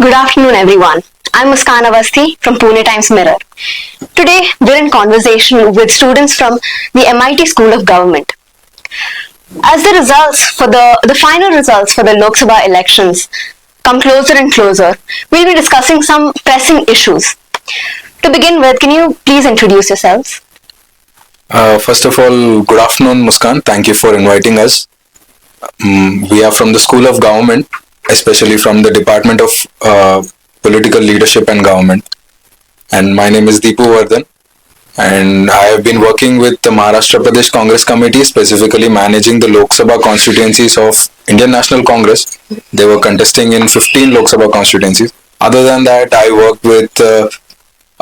Good afternoon, everyone. I'm Muskan Avasthi from Pune Times Mirror. Today, we're in conversation with students from the MIT School of Government. As the final results for the Lok Sabha elections come closer and closer, we'll be discussing some pressing issues. To begin with, can you please introduce yourselves? First of all, good afternoon, Muskan. Thank you for inviting us. We are from the School of Government, especially from the Department of Political Leadership and Government. And my name is Deepu Vardhan. And I have been working with the Maharashtra Pradesh Congress Committee, specifically managing the Lok Sabha constituencies of Indian National Congress. They were contesting in 15 Lok Sabha constituencies. Other than that, I worked with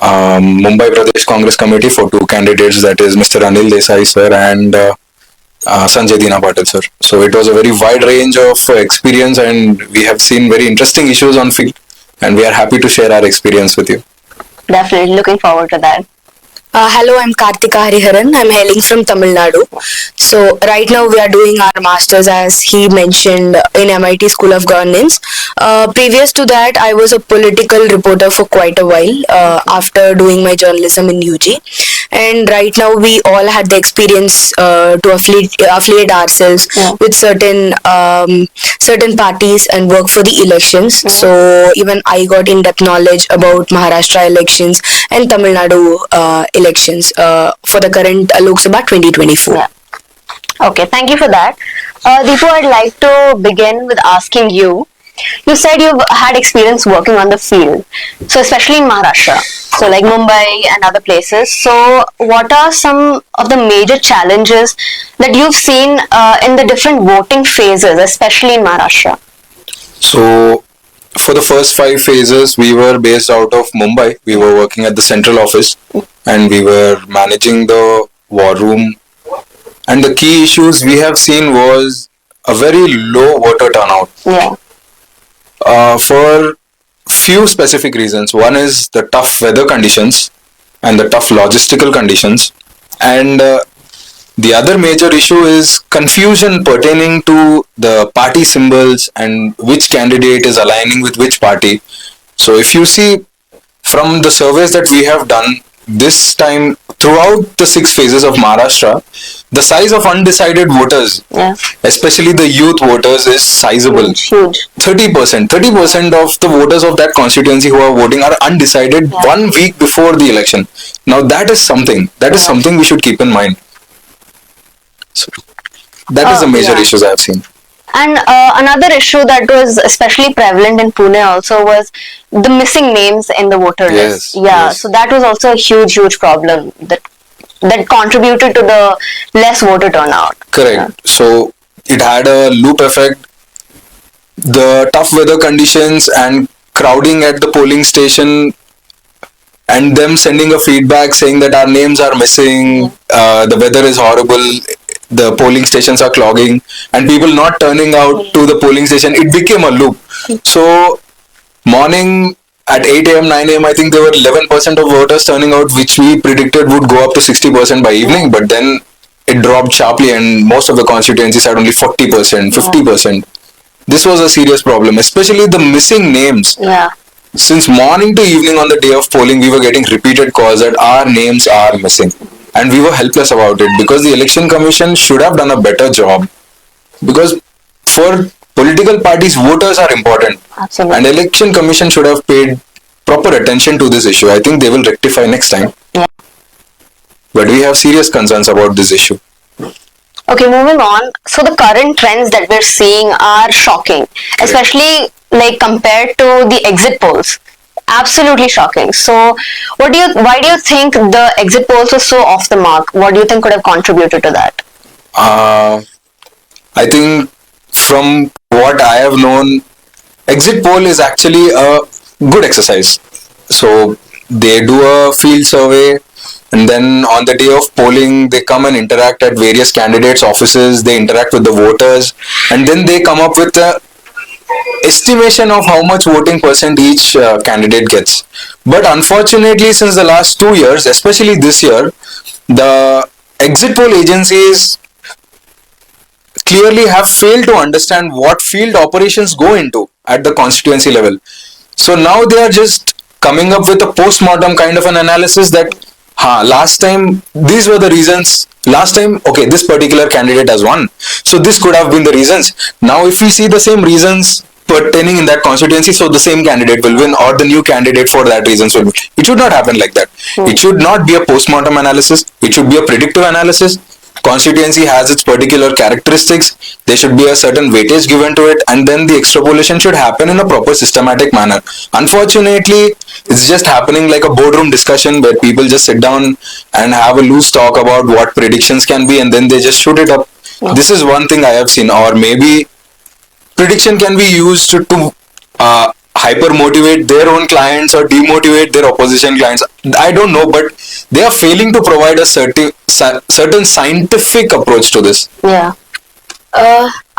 Mumbai Pradesh Congress Committee for two candidates, that is Mr. Anil Desai sir and Sanjay Dina Patil sir. So it was a very wide range of experience, and we have seen very interesting issues on field, and we are happy to share our experience with you. Definitely looking forward to that. Hello, I'm Kartika Hariharan. I'm hailing from Tamil Nadu. So right now we are doing our masters, as he mentioned, in MIT School of Governance. Previous to that, I was a political reporter for quite a while after doing my journalism in UG. And right now we all had the experience to affiliate ourselves with certain parties and work for the elections. So even I got in-depth knowledge about Maharashtra elections and Tamil Nadu elections for the current Lok Sabha 2024. Yeah. Okay, thank you for that. Deepu, I'd like to begin with asking you. You said you've had experience working on the field, so especially in Maharashtra, so like Mumbai and other places. So what are some of the major challenges that you've seen in the different voting phases, especially in Maharashtra? So for the first 5 phases, we were based out of Mumbai. We were working at the central office and we were managing the war room. And the key issues we have seen was a very low voter turnout. Yeah. For few specific reasons. One is the tough weather conditions and the tough logistical conditions. And the other major issue is confusion pertaining to the party symbols and which candidate is aligning with which party. So if you see from the surveys that we have done this time throughout the 6 phases of Maharashtra, the size of undecided voters, especially the youth voters, is sizable. Huge. 30% of the voters of that constituency who are voting are undecided 1 week before the election. Now that is something we should keep in mind. So that is the major issues I have seen. And another issue that was especially prevalent in Pune also was the missing names in the voter list. Yes. So that was also a huge problem that contributed to the less voter turnout. Correct. So it had a loop effect. The tough weather conditions and crowding at the polling station and them sending a feedback saying that our names are missing, the weather is horrible, the polling stations are clogging, and people not turning out to the polling station, it became a loop. So morning at 8 a.m., 9 a.m., I think there were 11% of voters turning out, which we predicted would go up to 60% by evening, but then it dropped sharply and most of the constituencies had only 40%, 50%. This was a serious problem, especially the missing names. Yeah. Since morning to evening on the day of polling, we were getting repeated calls that our names are missing. And we were helpless about it because the Election Commission should have done a better job. Because for political parties, voters are important. Absolutely. And Election Commission should have paid proper attention to this issue. I think they will rectify next time. Yeah. But we have serious concerns about this issue. Okay, moving on. So the current trends that we're seeing are shocking, especially like compared to the exit polls. Absolutely shocking. So why do you think the exit polls were so off the mark? What do you think could have contributed to that? I think from what I have known, exit poll is actually a good exercise. So they do a field survey, and then on the day of polling, they come and interact at various candidates' offices, they interact with the voters, and then they come up with a estimation of how much voting percent each candidate gets. But unfortunately, since the last 2 years, especially this year, the exit poll agencies clearly have failed to understand what field operations go into at the constituency level. So now they are just coming up with a post-mortem kind of an analysis that, last time these were the reasons. Last time, okay, this particular candidate has won, so this could have been the reasons. Now, if we see the same reasons pertaining in that constituency, so the same candidate will win, or the new candidate for that reasons will win. It should not happen like that. It should not be a post-mortem analysis. It should be a predictive analysis. Constituency has its particular characteristics. There should be a certain weightage given to it, and then the extrapolation should happen in a proper systematic manner. Unfortunately, it's just happening like a boardroom discussion where people just sit down and have a loose talk about what predictions can be, and then they just shoot it up. This is one thing I have seen. Or maybe prediction can be used to hyper motivate their own clients or demotivate their opposition clients. I don't know, but they are failing to provide a certain scientific approach to this. Yeah.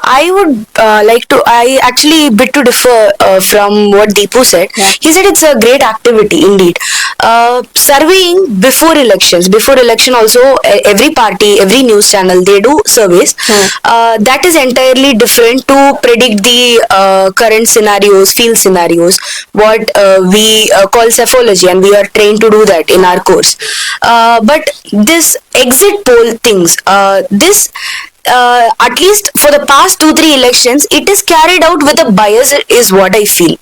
I would I actually bit to differ from what Deepu said. Yeah. He said it's a great activity indeed. Surveying before elections. Before election also, every party, every news channel, they do surveys. That is entirely different to predict the current scenarios, field scenarios, what we call psephology, and we are trained to do that in our course. But this exit poll things, this at least for the past 2-3 elections, it is carried out with a bias, is what I feel.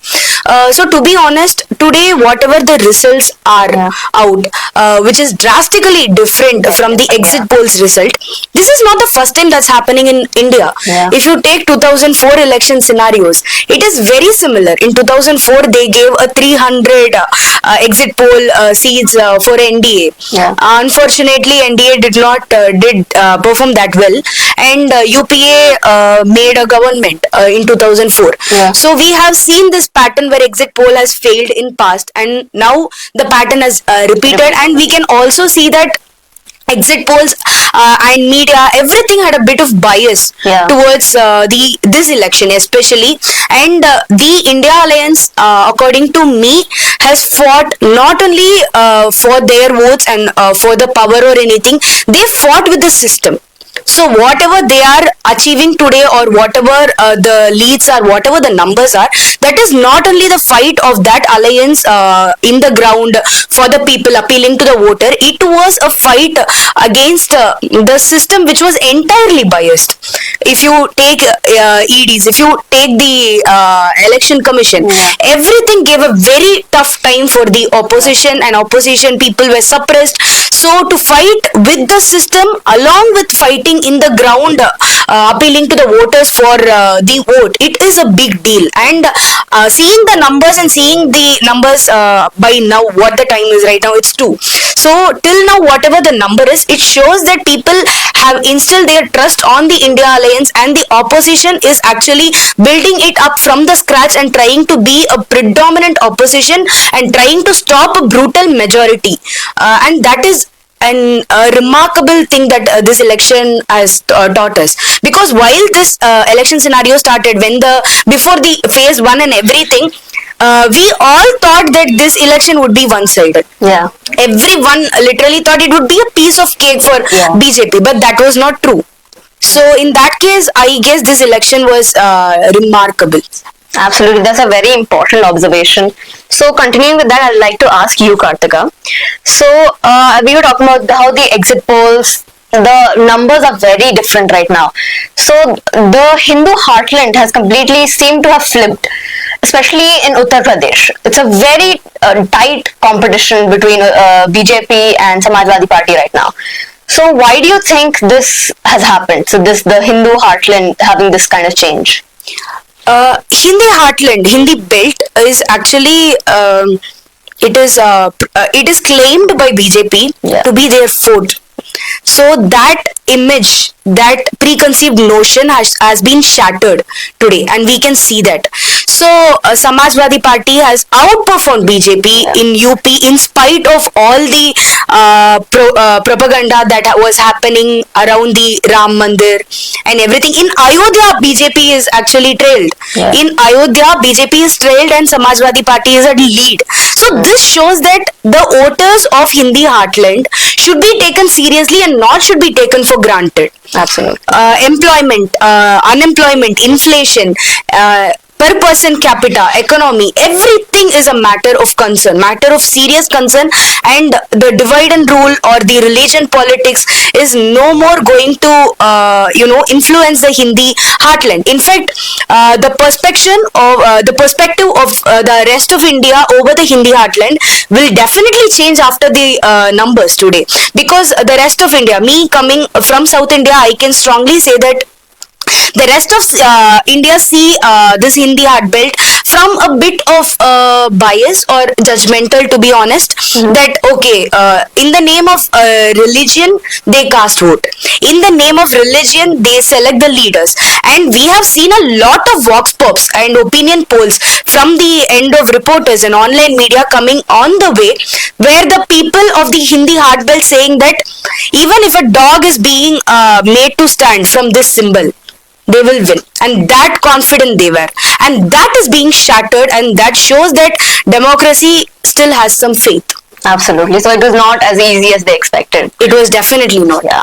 So to be honest, today whatever the results are out, which is drastically different from the exit polls result, this is not the first time that's happening in India. Yeah. If you take 2004 election scenarios, it is very similar. In 2004, they gave a 300 exit poll seats for NDA. Yeah. Unfortunately, NDA did not perform that well, and UPA made a government in 2004. Yeah. So we have seen this pattern where exit poll has failed in past, and now the pattern has repeated, and we can also see that exit polls and media, everything had a bit of bias towards this election especially, and the India Alliance, according to me, has fought not only for their votes and for the power or anything, they fought with the system. So whatever they are achieving today, or whatever the leads are, whatever the numbers are, that is not only the fight of that alliance in the ground for the people, appealing to the voter. It was a fight against the system, which was entirely biased. If you take EDs, if you take the election commission, everything gave a very tough time for the opposition, and opposition people were suppressed. So to fight with the system along with fighting in the ground, appealing to the voters for the vote, it is a big deal. And seeing the numbers and seeing the numbers by now, what the time is right now, it's 2. So till now, whatever the number is, it shows that people have instilled their trust on the India Alliance, and the opposition is actually building it up from the scratch and trying to be a predominant opposition and trying to stop a brutal majority. And that is a remarkable thing that this election has taught us, because while this election scenario started, when before the phase 1 and everything, we all thought that this election would be one-sided. Yeah. Everyone literally thought it would be a piece of cake for BJP, but that was not true. So in that case, I guess this election was remarkable. Absolutely, that's a very important observation. So continuing with that, I'd like to ask you, Kartika. So we were talking about how the exit polls, the numbers are very different right now. So the Hindu heartland has completely seemed to have flipped, especially in Uttar Pradesh. It's a very tight competition between BJP and Samajwadi Party right now. So why do you think this has happened? So the Hindu heartland having this kind of change? Hindi heartland, Hindi belt is actually it is claimed by BJP to be their fort. So that image, that preconceived notion has been shattered today, and we can see that. So Samajwadi Party has outperformed BJP in UP in spite of all the propaganda that was happening around the Ram Mandir and everything. In Ayodhya, BJP is actually trailed. In Ayodhya, BJP is trailed and Samajwadi Party is at lead. So this shows that the voters of Hindi heartland should be taken seriously and not should be taken for granted. Absolutely. Employment, unemployment, inflation, per person capita, economy, everything is a matter of concern, matter of serious concern, and the divide and rule or the religion politics is no more going to influence the Hindi heartland. In fact, the perspective of the rest of India over the Hindi heartland will definitely change after the numbers today, because the rest of India, me coming from South India, I can strongly say that the rest of India see this Hindi art belt from a bit of bias or judgmental, to be honest. That okay, in the name of religion, they cast vote. In the name of religion, they select the leaders. And we have seen a lot of vox pops and opinion polls from the end of reporters and online media coming on the way, where the people of the Hindi heart belt saying that even if a dog is being made to stand from this symbol, they will win, and that confident they were, and that is being shattered, and that shows that democracy still has some faith. Absolutely. So it was not as easy as they expected. It was definitely not. Yeah.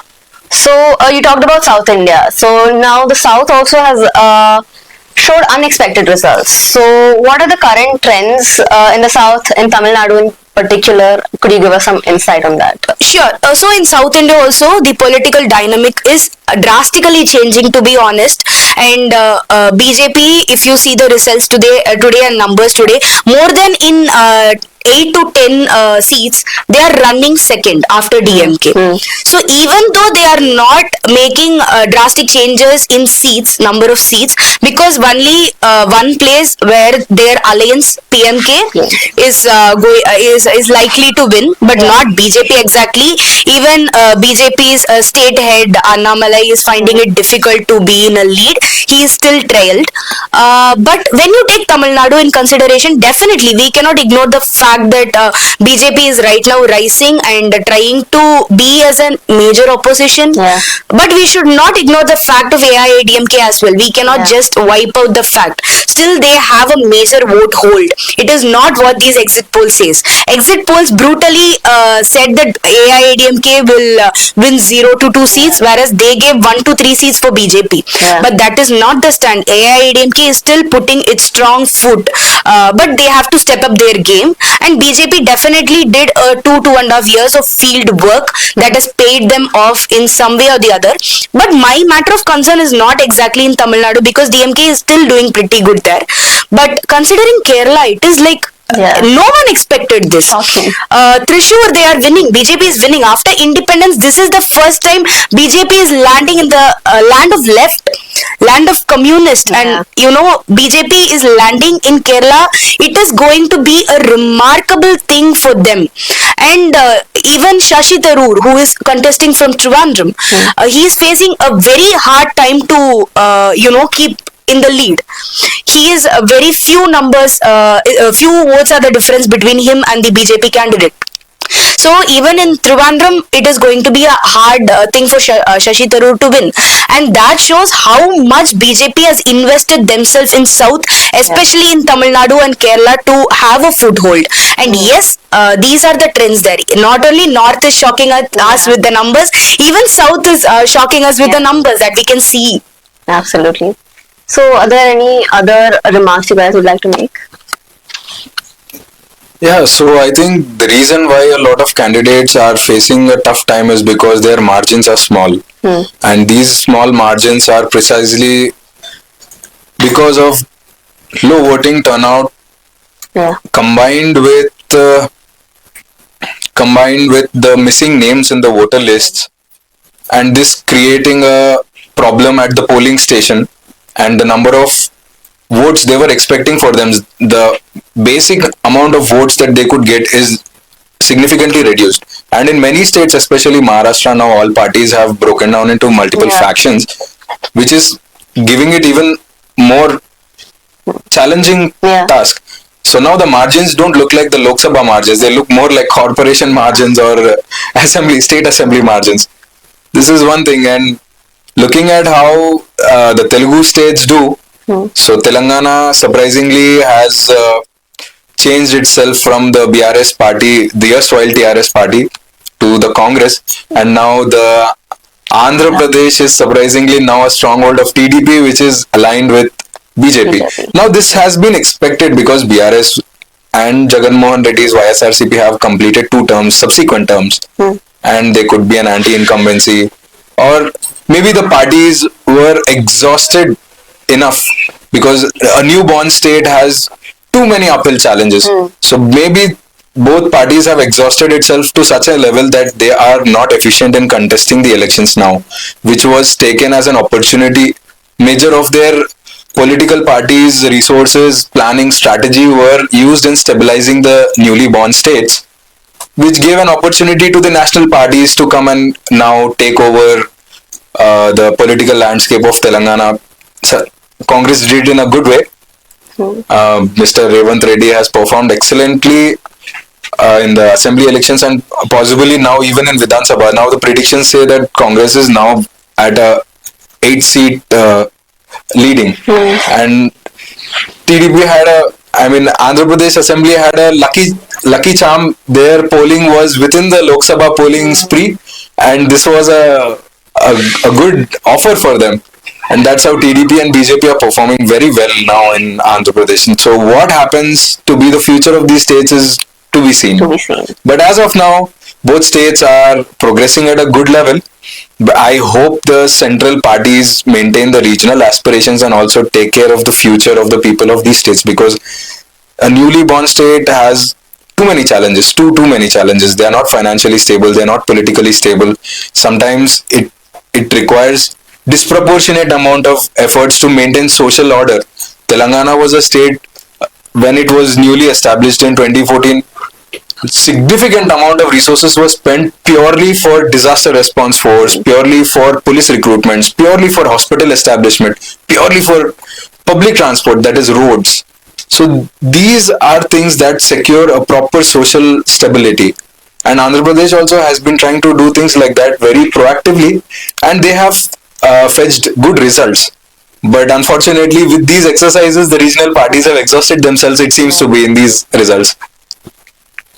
So you talked about South India. So now the South also has showed unexpected results. So what are the current trends in the South, in Tamil Nadu in particular? Could you give us some insight on that? Sure. So in South India also, the political dynamic is drastically changing, to be honest. And BJP, if you see the results today and numbers today, more than in 8 to 10 seats, they are running second after DMK. So even though they are not making drastic changes in seats, number of seats, because only one place where their alliance PMK is likely to win, but not BJP exactly. Even BJP's state head Annamalai is finding it difficult to be in a lead. He is still trailed. But when you take Tamil Nadu in consideration, definitely we cannot ignore the fact that BJP is right now rising and trying to be as a major opposition. Yeah. But we should not ignore the fact of AIADMK as well. We cannot just wipe out the fact. Still, they have a major vote hold. It is not what these exit polls says. Exit polls brutally said that AIADMK will win 0 to 2 seats, whereas they gave 1 to 3 seats for BJP. Yeah. But that is not the stand. AIADMK is still putting its strong foot, but they have to step up their game. And BJP definitely did 2.5 years of field work that has paid them off in some way or the other. But my matter of concern is not exactly in Tamil Nadu, because DMK is still doing pretty good there. But considering Kerala, it is like no one expected this. Shocking. Thrissur, they are winning. BJP is winning. After independence, this is the first time BJP is landing in the land of left, land of communist. And BJP is landing in Kerala. It is going to be a remarkable thing for them. And even Shashi Tharoor, who is contesting from Trivandrum, he is facing a very hard time to keep in the lead. He is very few numbers, few votes are the difference between him and the BJP candidate. So even in Trivandrum, it is going to be a hard thing for Shashi Tharoor to win. And that shows how much BJP has invested themselves in South, especially in Tamil Nadu and Kerala, to have a foothold. And yes, these are the trends there. Not only North is shocking us with the numbers, even South is shocking us with the numbers that we can see. Absolutely. So are there any other remarks you guys would like to make? Yeah, so I think the reason why a lot of candidates are facing a tough time is because their margins are small. And these small margins are precisely because of low voting turnout combined with the missing names in the voter lists, and this creating a problem at the polling station. And the number of votes they were expecting for them, the basic amount of votes that they could get is significantly reduced. And in many states, especially Maharashtra, now all parties have broken down into multiple factions, which is giving it even more challenging task. So now the margins don't look like the Lok Sabha margins, they look more like corporation margins or state assembly margins. This is one thing. And looking at how the Telugu states do, so Telangana surprisingly has changed itself from the BRS party, the erstwhile TRS party, to the Congress, and now the Andhra Pradesh is surprisingly now a stronghold of TDP, which is aligned with BJP. BJP. Now this has been expected because BRS and Jagan Mohan Reddy's YSRCP have completed 2 terms, subsequent terms, and they could be an anti-incumbency, or maybe the parties were exhausted enough because a newborn state has too many uphill challenges. So maybe both parties have exhausted itself to such a level that they are not efficient in contesting the elections now, which was taken as an opportunity. Major of their political parties' resources, planning, strategy were used in stabilizing the newly born states, which gave an opportunity to the national parties to come and now take over the political landscape of Telangana. So, Congress did it in a good way. Mr. Revant Reddy has performed excellently in the assembly elections and possibly now even in Vidhan Sabha. Now the predictions say that Congress is now at a 8-seat leading, and TDP had Andhra Pradesh Assembly had a lucky charm. Their polling was within the Lok Sabha polling spree, and this was a good offer for them. And that's how TDP and BJP are performing very well now in Andhra Pradesh. And so what happens to be the future of these states is to be seen. But as of now, both states are progressing at a good level. But I hope the central parties maintain the regional aspirations and also take care of the future of the people of these states, because a newly born state has too many challenges, too many challenges. They are not financially stable, they are not politically stable. Sometimes it requires disproportionate amount of efforts to maintain social order. Telangana was a state when it was newly established in 2014. Significant amount of resources was spent purely for disaster response force, purely for police recruitments, purely for hospital establishment, purely for public transport, that is roads. So these are things that secure a proper social stability. And Andhra Pradesh also has been trying to do things like that very proactively, and they have fetched good results. But unfortunately, with these exercises, the regional parties have exhausted themselves, it seems to be, in these results.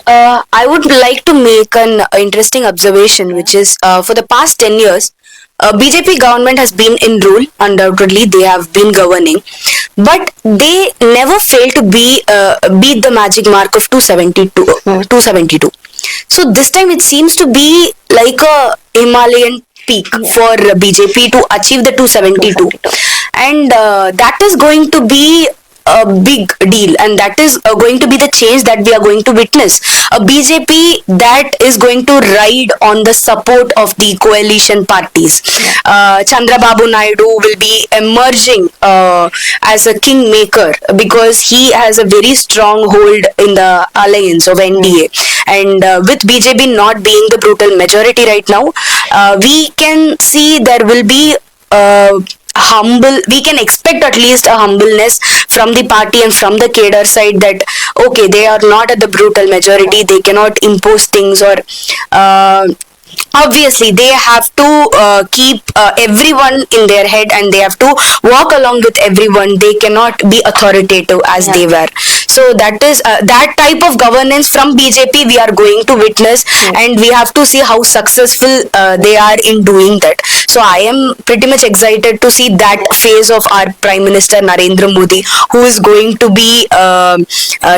I would like to make an interesting observation, which is for the past 10 years, BJP government has been in rule. Undoubtedly, they have been governing, but they never fail to beat the magic mark of 272. So this time it seems to be like a Himalayan peak for BJP to achieve the 272, and that is going to be a big deal, and that is going to be the change that we are going to witness. A BJP that is going to ride on the support of the coalition parties. Chandrababu Naidu will be emerging as a kingmaker because he has a very strong hold in the alliance of NDA, and with BJP not being the brutal majority right now, we can see there will be we can expect at least a humbleness from the party and from the cadre side, that okay, they are not at the brutal majority, they cannot impose things, or obviously they have to keep everyone in their head, and they have to walk along with everyone. They cannot be authoritative as they were. So that is that type of governance from BJP we are going to witness, and we have to see how successful they are in doing that. So I am pretty much excited to see that phase of our Prime Minister Narendra Modi, who is going to be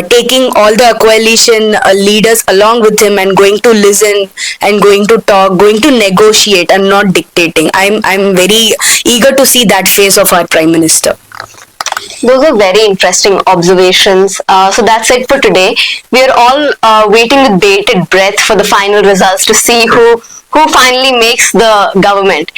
taking all the coalition leaders along with him and going to listen and going to talk, going to negotiate and not dictating. I'm very eager to see that phase of our Prime Minister. Those are very interesting observations. So that's it for today. We are all waiting with bated breath for the final results to see who finally makes the government.